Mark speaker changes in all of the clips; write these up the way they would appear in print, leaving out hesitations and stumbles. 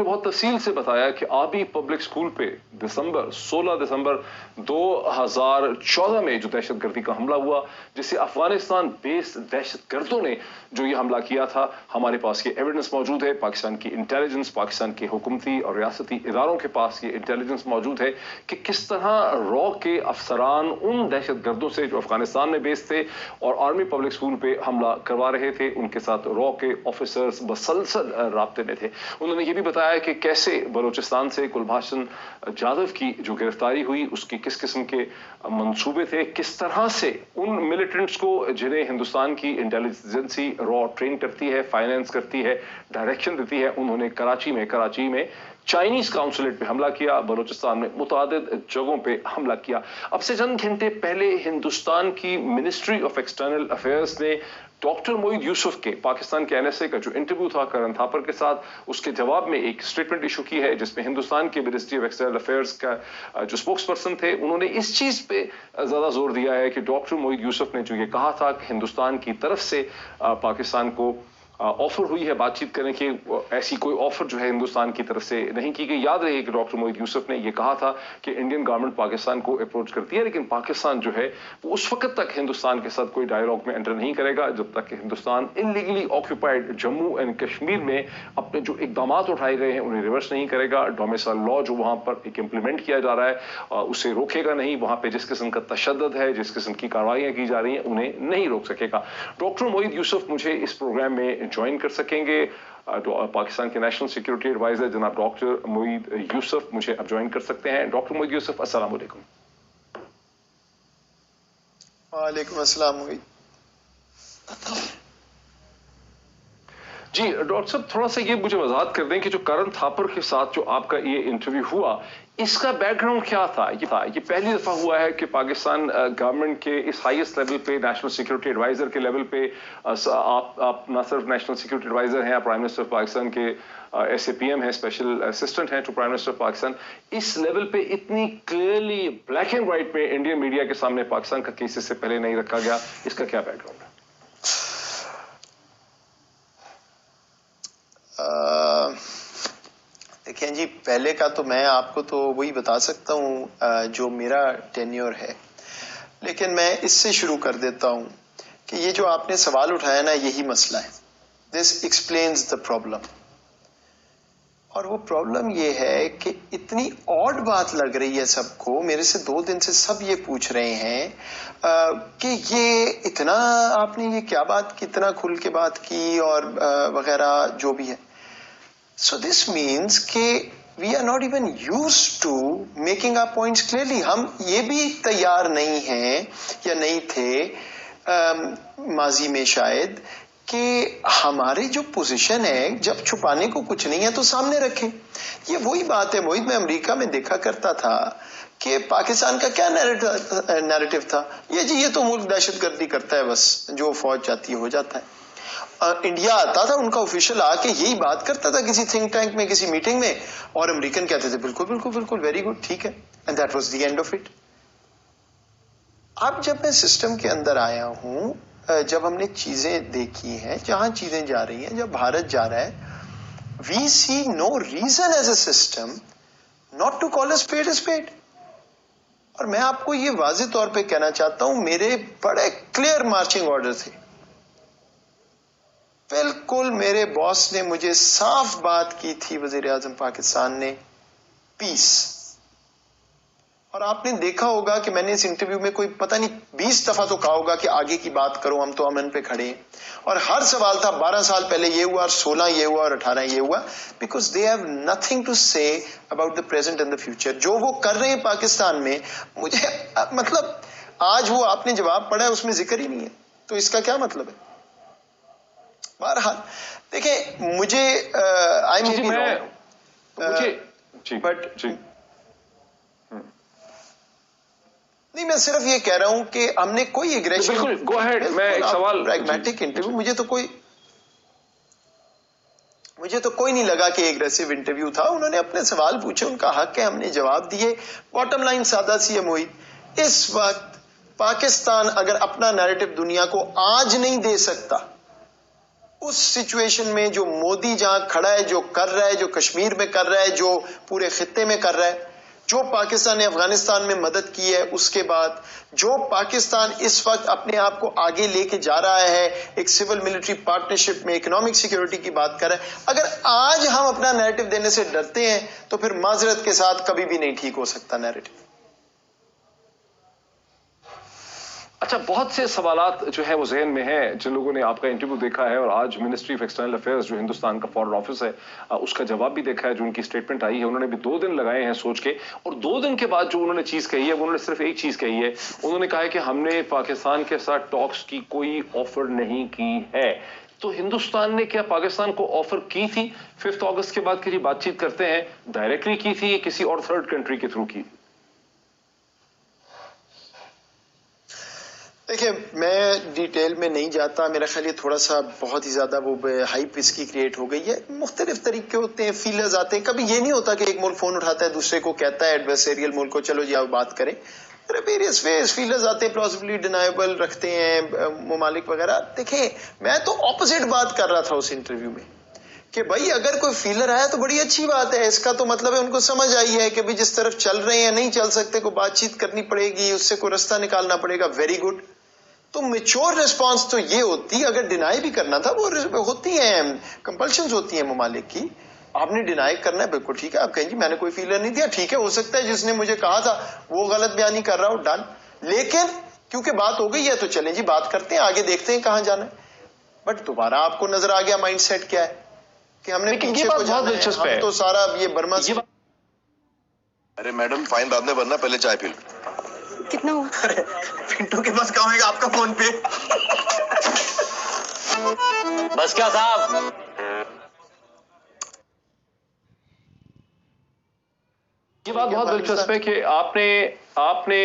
Speaker 1: उन्होंने बहुत तफसील से बताया कि आबी पब्लिक स्कूल पे 16 दिसंबर 2014 में जो दहशतगर्दी का हमला हुआ, जिसे अफगानिस्तान बेस्ड दहशतगर्दों ने जो ये हमला किया था, हमारे पास ये एविडेंस मौजूद है। पाकिस्तान की इंटेलिजेंस, पाकिस्तान के हुकूमती और रियासती इदारों के पास ये इंटेलिजेंस मौजूद है कि किस तरह रॉ के अफसरान उन दहशतगर्दों से जो अफगानिस्तान में बेस्ड थे और आर्मी पब्लिक स्कूल पे हमला करवा रहे थे, उनके साथ रॉ के ऑफिसर्स बसलसल राब्ते में थे। उन्होंने ये भी बताया कि कैसे बलूचिस्तान से कुलभूषण जाधव की जो गिरफ्तारी हुई, उसकी किस किस्म के मंसूबे थे, किस तरह से उन मिलिटेंट्स को जिन्हें हिंदुस्तान की इंटेलिजेंसी रॉ ट्रेन करती है, फाइनेंस करती है, डायरेक्शन देती है, उन्होंने कराची में चाइनीज काउंसुलेट पे हमला किया, बलूचिस्तान में मुतादिद जगहों पे हमला किया। अब से चंद घंटे पहले हिंदुस्तान की मिनिस्ट्री ऑफ एक्सटर्नल अफेयर्स ने डॉक्टर मोईद यूसुफ के पाकिस्तान के NSA का जो इंटरव्यू था करण थापर के साथ, उसके जवाब में एक स्टेटमेंट इशू की है, जिसमें हिंदुस्तान के मिनिस्ट्री ऑफ एक्सटर्नल अफेयर्स का जो स्पोक्स पर्सन थे, उन्होंने इस चीज पे ज्यादा जोर दिया है कि डॉक्टर मोईद यूसुफ ने जो ये कहा था कि हिंदुस्तान की तरफ से पाकिस्तान को ऑफर हुई है बातचीत करने की, ऐसी कोई ऑफर जो है हिंदुस्तान की तरफ से नहीं की गई। याद रहे कि डॉक्टर मोईद यूसुफ ने यह कहा था कि इंडियन गवर्नमेंट पाकिस्तान को अप्रोच करती है, लेकिन पाकिस्तान जो है वो उस वक्त तक हिंदुस्तान के साथ कोई डायलॉग में एंटर नहीं करेगा जब तक कि Hindustan illegally occupied Jammu and Kashmir में अपने जो इकदाम उठाए गए हैं उन्हें रिवर्स नहीं करेगा। डोमिसाइल लॉ जो वहां पर एक इम्प्लीमेंट किया जा रहा है उसे रोकेगा नहीं, वहां पर जिस किस्म का तशद्दुद है, जिस किस्म की कार्रवाइयां की जा रही हैं, उन्हें नहीं रोक सकेगा। डॉक्टर मोईद यूसुफ मुझे इस प्रोग्राम में ज्वाइन कर सकेंगे। पाकिस्तान के नेशनल सिक्योरिटी एडवाइजर जनाब डॉक्टर मोईद यूसुफ मुझे अब ज्वाइन कर सकते हैं। डॉक्टर मोईद यूसुफ, अस्सलाम वालेकुम।
Speaker 2: वालेकुम अस्सलाम मोईद
Speaker 1: जी। डॉक्टर साहब, थोड़ा सा ये मुझे वजाहत कर दें कि जो करण थापर के साथ जो आपका ये इंटरव्यू हुआ, इसका बैकग्राउंड क्या था? ये पहली दफा हुआ है कि पाकिस्तान गवर्नमेंट के इस हाईएस्ट लेवल पे, नेशनल सिक्योरिटी एडवाइजर के लेवल पे, आप न सिर्फ नेशनल सिक्योरिटी एडवाइजर हैं, आप प्राइम मिनिस्टर पाकिस्तान के SAPM है, स्पेशल असिस्टेंट हैं टू प्राइम मिनिस्टर पाकिस्तान। इस लेवल पे इतनी क्लियरली ब्लैक एंड व्हाइट पे इंडियन मीडिया के सामने पाकिस्तान का केस इससे पहले नहीं रखा गया, इसका क्या बैकग्राउंड है?
Speaker 2: देखें जी, पहले का तो मैं आपको तो वही बता सकता हूँ जो मेरा टेन्योर है, लेकिन मैं इससे शुरू कर देता हूँ कि ये जो आपने सवाल उठाया ना, यही मसला है। This explains the problem. और वो प्रॉब्लम ये है कि इतनी ऑड बात लग रही है सबको। मेरे से 2 दिन से सब ये पूछ रहे हैं कि ये इतना आपने ये क्या बात की, इतना खुल के बात की और वगैरह जो भी है। So this means कि we are not even used to making our points clearly. हम ये भी तैयार नहीं हैं या नहीं थे माजी में शायद कि हमारी जो पोजीशन है, जब छुपाने को कुछ नहीं है तो सामने रखें। ये वही बात है मोहित, मैं अमेरिका में देखा करता था कि पाकिस्तान का क्या नैरेटिव था, ये जी ये तो मुल्क दहशतगर्दी करता है, बस जो फौज जाती है हो जाता है। इंडिया आता था, उनका ऑफिशियल आके यही बात करता था किसी थिंक टैंक में, किसी मीटिंग में, और अमेरिकन कहते थे बिल्कुल बिल्कुल बिल्कुल वेरी गुड, ठीक है, and that was the end of it. अब जब मैं सिस्टम के अंदर आया हूं, जब हमने चीजें देखी हैं, जहां चीजें जा रही हैं, जब भारत जा रहा है, we see no reason as a system not to call a spade. और मैं आपको ये वाज़ेह तौर पे कहना चाहता हूं, मेरे बड़े क्लियर मार्चिंग ऑर्डर थे। बिल्कुल मेरे बॉस ने मुझे साफ बात की थी, वजीर आजम पाकिस्तान ने, पीस। और आपने देखा होगा कि मैंने इस इंटरव्यू में कोई पता नहीं 20 दफा तो कहा होगा कि आगे की बात करो, हम तो अमन पे खड़े हैं। और हर सवाल था 12 साल पहले ये हुआ, और 16 ये हुआ, और 18 ये हुआ, because they have nothing to say about the present and the future. जो वो कर रहे हैं पाकिस्तान में, मुझे मतलब आज वो आपने जवाब पढ़ा है, उसमें जिक्र ही नहीं है, तो इसका क्या मतलब है? बहरहाल देखिए, मुझे आई मे बी रॉन्ग, बट नहीं, मैं सिर्फ ये कह रहा हूं कि हमने कोई एग्रेशन,
Speaker 1: बिल्कुल गो अहेड, मैं एक सवाल,
Speaker 2: प्रैग्मेटिक इंटरव्यू, मुझे तो कोई नहीं लगा कि एग्रेसिव इंटरव्यू था। उन्होंने अपने सवाल पूछे, उनका हक है, हमने जवाब दिए। बॉटम लाइन सादा सी है मोहित, इस वक्त पाकिस्तान अगर अपना नैरेटिव दुनिया को आज नहीं दे सकता, उस सिचुएशन में जो मोदी जहां खड़ा है, जो कर रहा है, जो कश्मीर में कर रहा है, जो पूरे खित्ते में कर रहा है, जो पाकिस्तान ने अफगानिस्तान में मदद की है, उसके बाद जो पाकिस्तान इस वक्त अपने आप को आगे लेके जा रहा है एक सिविल मिलिट्री पार्टनरशिप में, इकोनॉमिक सिक्योरिटी की बात कर रहा है, अगर आज हम अपना नैरेटिव देने से डरते हैं तो फिर माजरत के साथ कभी भी नहीं ठीक हो सकता नैरेटिव।
Speaker 1: अच्छा, बहुत से सवालात जो है वो जहन में हैं जिन लोगों ने आपका इंटरव्यू देखा है और आज मिनिस्ट्री ऑफ एक्सटर्नल अफेयर्स जो हिंदुस्तान का फॉरेन ऑफिस है उसका जवाब भी देखा है, जो उनकी स्टेटमेंट आई है। उन्होंने भी 2 दिन लगाए हैं सोच के, और 2 दिन के बाद जो उन्होंने चीज कही है वो उन्होंने सिर्फ एक चीज कही है। उन्होंने कहा है कि हमने पाकिस्तान के साथ टॉक्स की कोई ऑफर नहीं की है। तो हिंदुस्तान ने क्या पाकिस्तान को ऑफर की थी 5 अगस्त के बाद की बातचीत करते हैं, डायरेक्टली की थी या किसी और थर्ड कंट्री के थ्रू की?
Speaker 2: देखिए, मैं डिटेल में नहीं जाता, मेरा ख्याल ये थोड़ा सा बहुत ही ज़्यादा वो हाइप इसकी क्रिएट हो गई है। मुख्तलिफ तरीके होते हैं, फीलर्स आते हैं। कभी ये नहीं होता कि एक मुल्क फ़ोन उठाता है दूसरे को कहता है एडवर्सेरियल मुल्क को चलो जी आप बात करें। वेरियस वेज फीलर्स आते हैं, प्लॉजिबली डिनाइबल रखते हैं ममालिक वगैरह। देखिए, मैं तो ऑपोजिट बात कर रहा था उस इंटरव्यू में कि भाई अगर कोई फीलर आया तो बड़ी अच्छी बात है, इसका तो मतलब है उनको समझ आई है कि भाई जिस तरफ चल रहे हैं नहीं चल सकते, को बातचीत करनी पड़ेगी, उससे कोई रास्ता निकालना पड़ेगा। Very good. तो मेच्योर रिस्पांस तो ये होती, अगर डिनाई भी करना था वो होती है, कंपल्शंस होती है ममालिक की। आपने डिनाई करना है, बिल्कुल ठीक है, आप कहें जी मैंने कोई फीलर नहीं दिया, ठीक है, हो सकता है जिसने मुझे कहा था वो गलत बयानी कर रहा हो, डन। लेकिन क्योंकि बात हो गई है तो चलें जी बात करते हैं, आगे देखते हैं कहां जाना है। बट दोबारा आपको नजर आ गया माइंडसेट क्या है कि हमने पीछे को जाना है, हम तो सारा ये बर्मा से।
Speaker 3: अरे मैडम, फाइन बाद में भरना, पहले चाय पी लो।
Speaker 4: कितना हुआ?
Speaker 3: पिंटू के पास कहाँ होगा आपका फोन पे?
Speaker 5: बस क्या साहब,
Speaker 1: ये बात बहुत दिलचस्प है कि आपने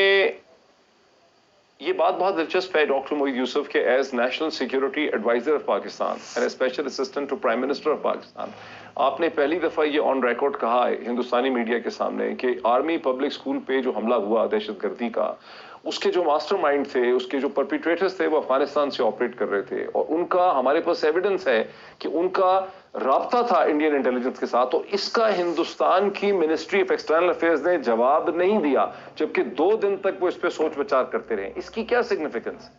Speaker 1: ये बात बहुत दिलचस्प है डॉक्टर मोईद यूसुफ के as national security adviser of Pakistan and special assistant to prime minister of Pakistan, आपने पहली दफा ये ऑन रिकॉर्ड कहा है हिंदुस्तानी मीडिया के सामने कि आर्मी पब्लिक स्कूल पे जो हमला हुआ दहशतगर्दी का, उसके जो मास्टरमाइंड थे, उसके जो परपिट्रेटर्स थे वो अफगानिस्तान से ऑपरेट कर रहे थे, और उनका हमारे पास एविडेंस है कि उनका राब्ता था इंडियन इंटेलिजेंस के साथ। तो इसका हिंदुस्तान की मिनिस्ट्री ऑफ एक्सटर्नल अफेयर्स ने जवाब नहीं दिया, जबकि 2 दिन तक वो इस पे सोच विचार करते रहे। इसकी क्या significance?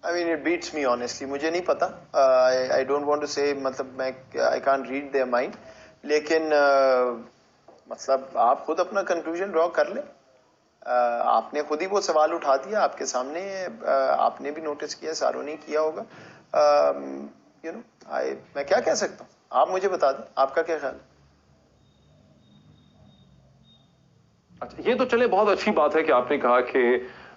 Speaker 2: I mean, it beats me honestly. मुझे नहीं पता, I don't want to say, मतलब मैं I can't read their mind, लेकिन मतलब आप खुद अपना कंक्लूजन ड्रॉ कर ले। आपने खुद ही वो सवाल उठा दिया, आपके सामने आपने भी नोटिस किया, सारों ने किया होगा। यू नो, मैं क्या कह सकता हूँ, आप मुझे बता दें आपका क्या ख्याल है।
Speaker 1: अच्छा, ये तो चले बहुत अच्छी बात है कि आपने कहा कि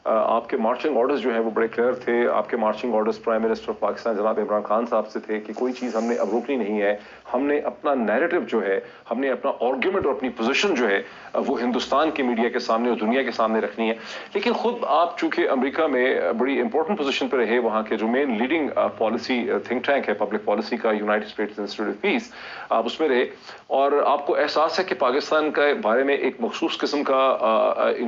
Speaker 1: आपके मार्चिंग ऑर्डर्स जो है वो बड़े क्लियर थे। आपके marching orders prime minister of Pakistan जनाब इमरान खान साहब से थे कि कोई चीज़ हमने अब रोकनी नहीं है, हमने अपना नैरेटिव जो है, हमने अपना आर्ग्यूमेंट और अपनी पोजीशन जो है वो हिंदुस्तान के मीडिया के सामने और दुनिया के सामने रखनी है। लेकिन खुद आप चूंकि अमेरिका में बड़ी इंपॉर्टेंट पोजीशन पर रहे, वहाँ के जो main leading policy think tank है पब्लिक पॉलिसी का, United states institute of peace, आप उसमें रहे, और आपको एहसास है कि पाकिस्तान के बारे में एक मखसूस किस्म का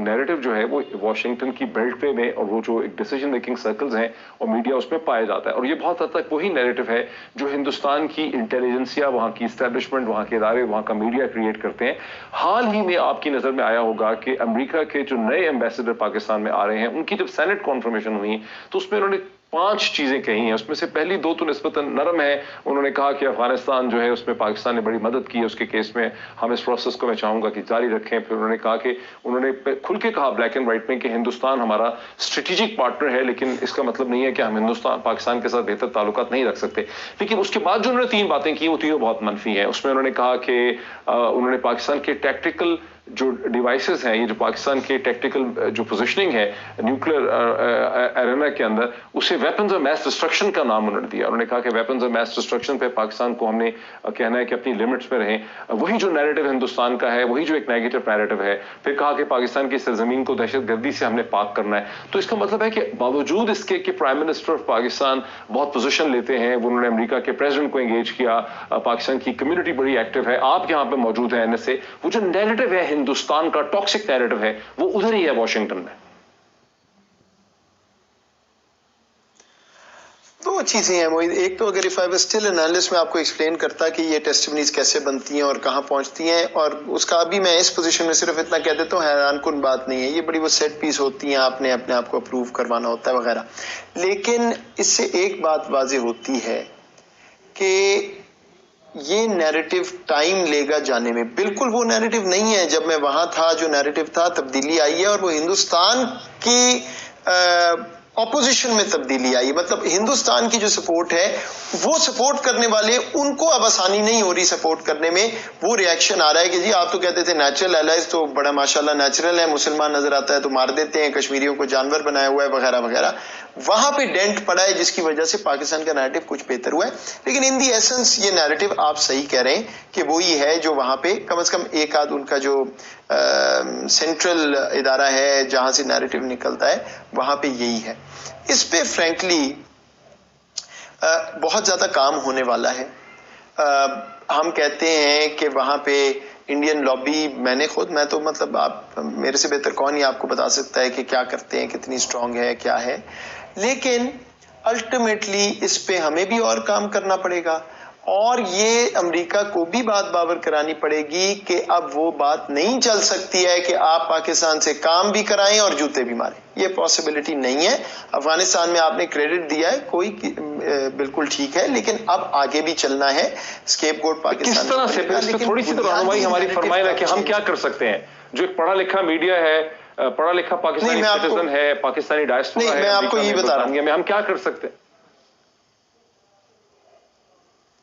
Speaker 1: नैरेटिव जो है वो वाशिंगटन की बेल्ट पे में और वो जो एक डिसीजन मेकिंग सर्कल्स हैं और मीडिया उसमें पाया जाता है, और ये बहुत हद तक वही नैरेटिव है जो हिंदुस्तान की इंटेलिजेंसिया, वहाँ की इस्टेब्लिशमेंट, वहाँ के इदारे, वहाँ का मीडिया क्रिएट करते हैं। हाल ही में आपकी नजर में आया होगा कि अमेरिका के जो नए एम्बेसडर पाकिस्तान में आ रहे हैं, उनकी जब सेनेट कॉन्फर्मेशन हुई तो उसमें उन्होंने 5 चीजें कही हैं। उसमें से पहली 2 तो निस्बतन नरम है। उन्होंने कहा कि अफगानिस्तान जो है उसमें पाकिस्तान ने बड़ी मदद की है, उसके केस में हम इस प्रोसेस को मैं चाहूंगा कि जारी रखें। फिर उन्होंने कहा कि उन्होंने खुल के कहा ब्लैक एंड व्हाइट में कि हिंदुस्तान हमारा स्ट्रेटेजिक पार्टनर है, लेकिन इसका मतलब नहीं है कि हम पाकिस्तान के साथ बेहतर ताल्लुकात नहीं रख सकते। लेकिन उसके बाद जो उन्होंने 3 बातें की वो तीनों बहुत मनफी हैं। उसमें उन्होंने कहा कि उन्होंने पाकिस्तान के टैक्टिकल जो डिवाइसेस हैं, ये जो पाकिस्तान के टैक्टिकल जो पोजीशनिंग है न्यूक्लियर एरेना के अंदर, उसे वेपन्स ऑफ मैस डिस्ट्रक्शन का नाम उन्होंने दिया। उन्होंने कहा कि वेपन्स ऑफ मैस डिस्ट्रक्शन पे पाकिस्तान को हमने कहना है कि अपनी लिमिट्स में रहें। वही जो नैरेटिव हिंदुस्तान का है, वही जो एक नेगेटिव नैरेटिव है। फिर कहा कि पाकिस्तान की सरजमीन को दहशतगर्दी से हमने पाक करना है। तो इसका मतलब है कि बावजूद इसके कि प्राइम मिनिस्टर ऑफ पाकिस्तान बहुत पोजिशन लेते हैं, उन्होंने अमेरिका के प्रेसिडेंट को एंगेज किया, पाकिस्तान की कम्युनिटी बड़ी एक्टिव है, आप यहाँ पे मौजूद हैं NSA, वो जो नैरेटिव है हिंदुस्तान का टॉक्सिक नैरेटिव है वो उधर ही है वाशिंगटन में।
Speaker 2: दो चीजें हैं मोहित। एक तो अगर if I was still analyst में आपको एक्सप्लेन करता कि ये टेस्टिमनीज कैसे बनती हैं और कहाँ पहुंचती हैं, और उसका अभी मैं इस पोजीशन में सिर्फ इतना कह देता हूँ, हैरान कुन बात नहीं है, ये बड़ी वो सेट पीस होती हैं, आपने अपने आप को अप्रूव करवाना होता है वगैरह। लेकिन इससे एक बात वाज़ेह होती है कि ये नैरेटिव टाइम लेगा जाने में। बिल्कुल वो नैरेटिव नहीं है जब मैं वहां था जो नैरेटिव था, तब्दीली आई है और वो हिंदुस्तान की ऑपोजिशन में तब्दीली आई। मतलब हिंदुस्तान की जो सपोर्ट है, वो सपोर्ट करने वाले उनको अब आसानी नहीं हो रही सपोर्ट करने में। वो रिएक्शन आ रहा है कि जी आप तो कहते थे नेचुरल एलाइज तो बड़ा माशाल्लाह नेचुरल है, मुसलमान नजर आता है तो मार देते हैं, कश्मीरियों को जानवर बनाया हुआ है वगैरह वगैरह। वहां पे डेंट पड़ा है जिसकी वजह से पाकिस्तान का नैरेटिव कुछ बेहतर हुआ है। लेकिन इन दी एसेंस ये नैरेटिव आप सही कह रहे हैं कि वही है जो वहां पे कम से कम एक आध उनका जो सेंट्रल इदारा है जहां से नैरेटिव निकलता है, वहां पे यही है। इस पे फ्रैंकली बहुत ज्यादा काम होने वाला है। हम कहते हैं कि वहां पे इंडियन लॉबी, मैं तो मतलब आप मेरे से बेहतर कौन ही आपको बता सकता है कि क्या करते हैं, कितनी स्ट्रांग है, क्या है। लेकिन अल्टीमेटली इस पे हमें भी और काम करना पड़ेगा और ये अमेरिका को भी बात बावर करानी पड़ेगी कि अब वो बात नहीं चल सकती है कि आप पाकिस्तान से काम भी कराएं और जूते भी मारें। ये पॉसिबिलिटी नहीं है। अफगानिस्तान में आपने क्रेडिट दिया है, कोई बिल्कुल ठीक है, लेकिन अब आगे भी चलना है। स्केपगोट पाकिस्तान
Speaker 1: किस तरह से थोड़ी सी तो रहनुमाई हमारी फरमाए ना कि हम क्या कर सकते हैं। जो एक पढ़ा लिखा मीडिया है, पढ़ा लिखा पाकिस्तानी सिटीजन है, पाकिस्तानी डायस्पोरा है,
Speaker 2: मैं आपको ये बता रहा हूं,
Speaker 1: हम क्या कर सकते हैं।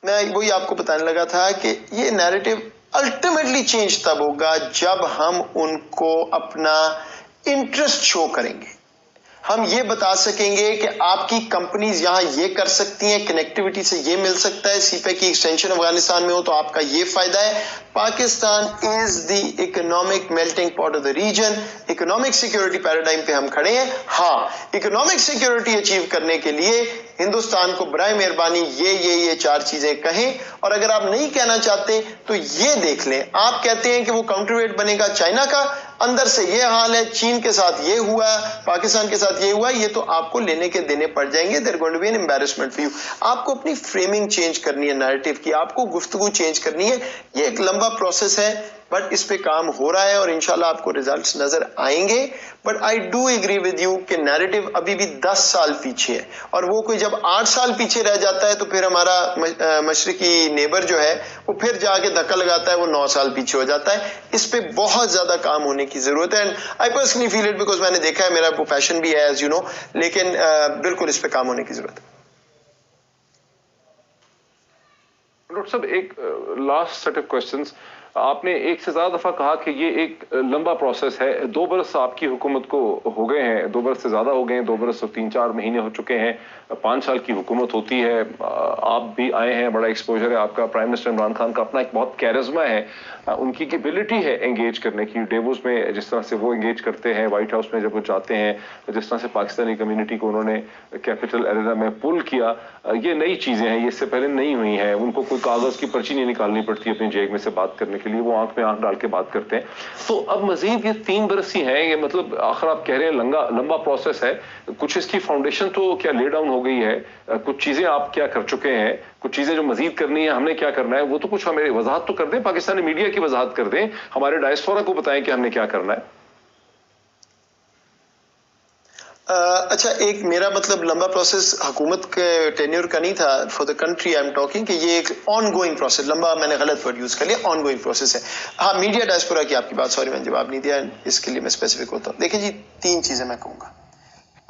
Speaker 2: मैं वही आपको बताने लगा था कि ये नैरेटिव अल्टीमेटली चेंज तब होगा जब हम उनको अपना इंटरेस्ट शो करेंगे। हम ये बता सकेंगे कि आपकी कंपनीज यहां ये कर सकती हैं, कनेक्टिविटी से ये मिल सकता है, सीपैक की एक्सटेंशन अफगानिस्तान में हो तो आपका ये फायदा है। Pakistan is the economic melting pot of the region. Economic security paradigm पे हम खड़े हैं। हाँ, इकोनॉमिक सिक्योरिटी अचीव करने के लिए हिंदुस्तान को बराए मेहरबानी ये 4 चीजें कहें, और अगर आप नहीं कहना चाहते तो ये देख लें। आप कहते हैं कि वो काउंटरवेट बनेगा चाइना का, अंदर से ये हाल है, चीन के साथ ये हुआ, पाकिस्तान के साथ ये हुआ, ये तो आपको लेने के देने पड़ जाएंगे। They're going to be an embarrassment for you. आपको अपनी फ्रेमिंग चेंज करनी है नैरेटिव की, आपको गुफ्तगू चेंज करनी है। ये एक लंबा प्रोसेस है, बट इस पे काम हो रहा है और इंशाल्लाह आपको रिजल्ट्स नजर आएंगे। But I do agree with you कि नैरेटिव अभी भी 10 साल पीछे है, और वो कोई जब 8 साल पीछे रह जाता है तो फिर हमारा मशरकी नेबर जो है वो फिर जाके धक्का लगाता है, वो 9 साल पीछे हो जाता है। इस पे बहुत ज्यादा काम होने की जरूरत है। And I personally feel it because मैंने देखा है, मेरा प्रोफेशन भी है एज यू नो, लेकिन बिल्कुल इस पे काम होने की जरूरत है।
Speaker 1: डॉक्टर साहब, एक लास्ट सेट ऑफ क्वेश्चंस। आपने एक से ज्यादा दफा कहा कि ये एक लंबा प्रोसेस है। 2 बरस आपकी हुकूमत को हो गए हैं, 2 बरस से ज्यादा हो गए हैं, 2 बरस और 3-4 महीने हो चुके हैं। 5 साल की हुकूमत होती है, आप भी आए हैं, बड़ा एक्सपोजर है आपका। प्राइम मिनिस्टर इमरान खान का अपना एक बहुत कैरिज्मा है, उनकी एबिलिटी है एंगेज करने की। डेवोस में जिस तरह से वो एंगेज करते हैं, व्हाइट हाउस में जब वो जाते हैं, जिस तरह से पाकिस्तानी कम्युनिटी को उन्होंने कैपिटल एरिना में पुल किया, ये नई चीजें हैं, ये इससे पहले नहीं हुई हैं। उनको कोई कागज की पर्ची नहीं निकालनी पड़ती अपनी जेब में से बात करने के लिए, वो आंख में आंख डाल के बात करते हैं। तो अब मजीद ये 3 बरस ही हैं, ये मतलब आखिर आप कह रहे हैं लंबा प्रोसेस है। कुछ इसकी फाउंडेशन तो क्या ले डाउन हो गई है, कुछ चीजें आप क्या कर चुके हैं, कुछ चीजें जो मजीद करनी है, हमने क्या करना है, वो तो कुछ हमें वजाहत तो कर दें, पाकिस्तानी मीडिया की वजाहत कर दें, हमारे डायस्पोरा को बताएं कि हमने क्या करना है।
Speaker 2: अच्छा, एक मेरा मतलब लंबा प्रोसेस हुकूमत के टेन्योर का नहीं था, for the country I am talking, कि ये एक ऑन गोइंग प्रोसेस, लंबा मैंने गलत वर्ड यूज कर लिया, ऑन गोइंग प्रोसेस है। हाँ, मीडिया डायस्पोरा की आपकी बात, सॉरी मैंने जवाब नहीं दिया, इसके लिए मैं स्पेसिफिक होता हूँ। देखिए जी, 3 चीजें मैं कहूंगा,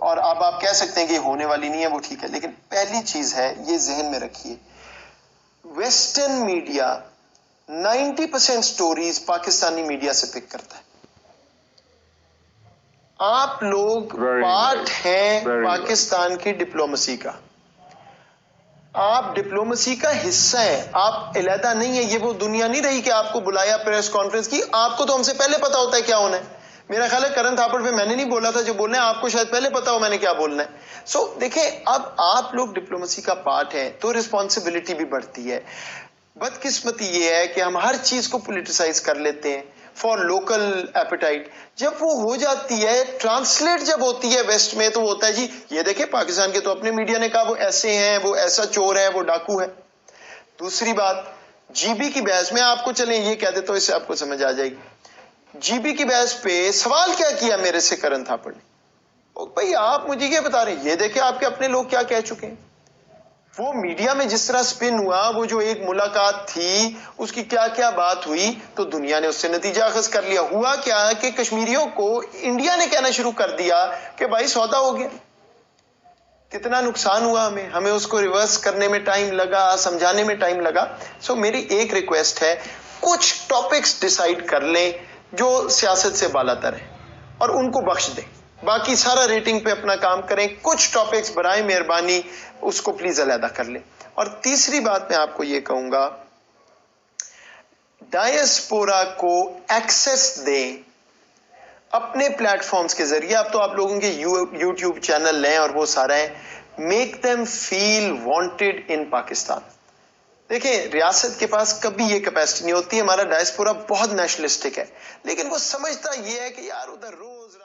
Speaker 2: और अब आप कह सकते हैं कि होने वाली नहीं है, वो ठीक है, लेकिन पहली चीज है, ये जहन में रखिए, western media 90% stories Pakistani media से पिक करता है। आप लोग पार्ट हैं पाकिस्तान की डिप्लोमेसी का, आप डिप्लोमेसी का हिस्सा है, आप अलहदा नहीं है। ये वो दुनिया नहीं रही कि आपको बुलाया प्रेस कॉन्फ्रेंस की, आपको तो हमसे पहले पता होता है क्या होना है। मेरा ख्याल है करन थापड़ पे मैंने नहीं बोला था जो बोलना है, आपको शायद पहले पता हो मैंने क्या बोलना है। सो देखें, अब आप लोग डिप्लोमेसी का पार्ट हैं तो रिस्पॉन्सिबिलिटी भी बढ़ती है। बदकिस्मती ये है कि हम हर चीज को पॉलिटिसाइज कर लेते हैं। फॉर लोकल एपेटाइट, जब वो हो जाती है, ट्रांसलेट जब होती है वेस्ट में, तो होता है जी ये देखिए पाकिस्तान के तो अपने मीडिया ने कहा वो ऐसे हैं, वो ऐसा चोर है, वो डाकू है। दूसरी बात, जीबी की बहस में आपको चलें ये कह देता हूं, इससे आपको समझ आ जाएगी। जीबी की बहस पे सवाल क्या किया मेरे से करण थापड़ ने, भाई आप मुझे क्या बता रहे हैं, ये देखिए आपके अपने लोग क्या कह चुके हैं। वो मीडिया में जिस तरह स्पिन हुआ, वो जो एक मुलाकात थी उसकी क्या क्या बात हुई, तो दुनिया ने उससे नतीजा अखज कर लिया। हुआ क्या कि कश्मीरियों को इंडिया ने कहना शुरू कर दिया कि भाई सौदा हो गया। कितना नुकसान हुआ हमें उसको रिवर्स करने में टाइम लगा, समझाने में टाइम लगा। सो मेरी एक रिक्वेस्ट है, कुछ टॉपिक्स डिसाइड कर लें जो सियासत से बालातर है और उनको बख्श दें, बाकी सारा रेटिंग पे अपना काम करें। कुछ टॉपिक्स बराए मेहरबानी उसको प्लीज अलहदा कर लें। और तीसरी बात मैं आपको ये कहूंगा, डायस्पोरा को एक्सेस दें अपने प्लेटफॉर्म्स के जरिए। अब तो आप लोगों के यूट्यूब चैनल हैं और वो सारा है, मेक देम फील वांटेड इन पाकिस्तान। देखें, रियासत के पास कभी ये कैपेसिटी नहीं होती। हमारा डायस्पोरा बहुत नेशनलिस्टिक है, लेकिन वो समझता ये है कि यार उधर रोज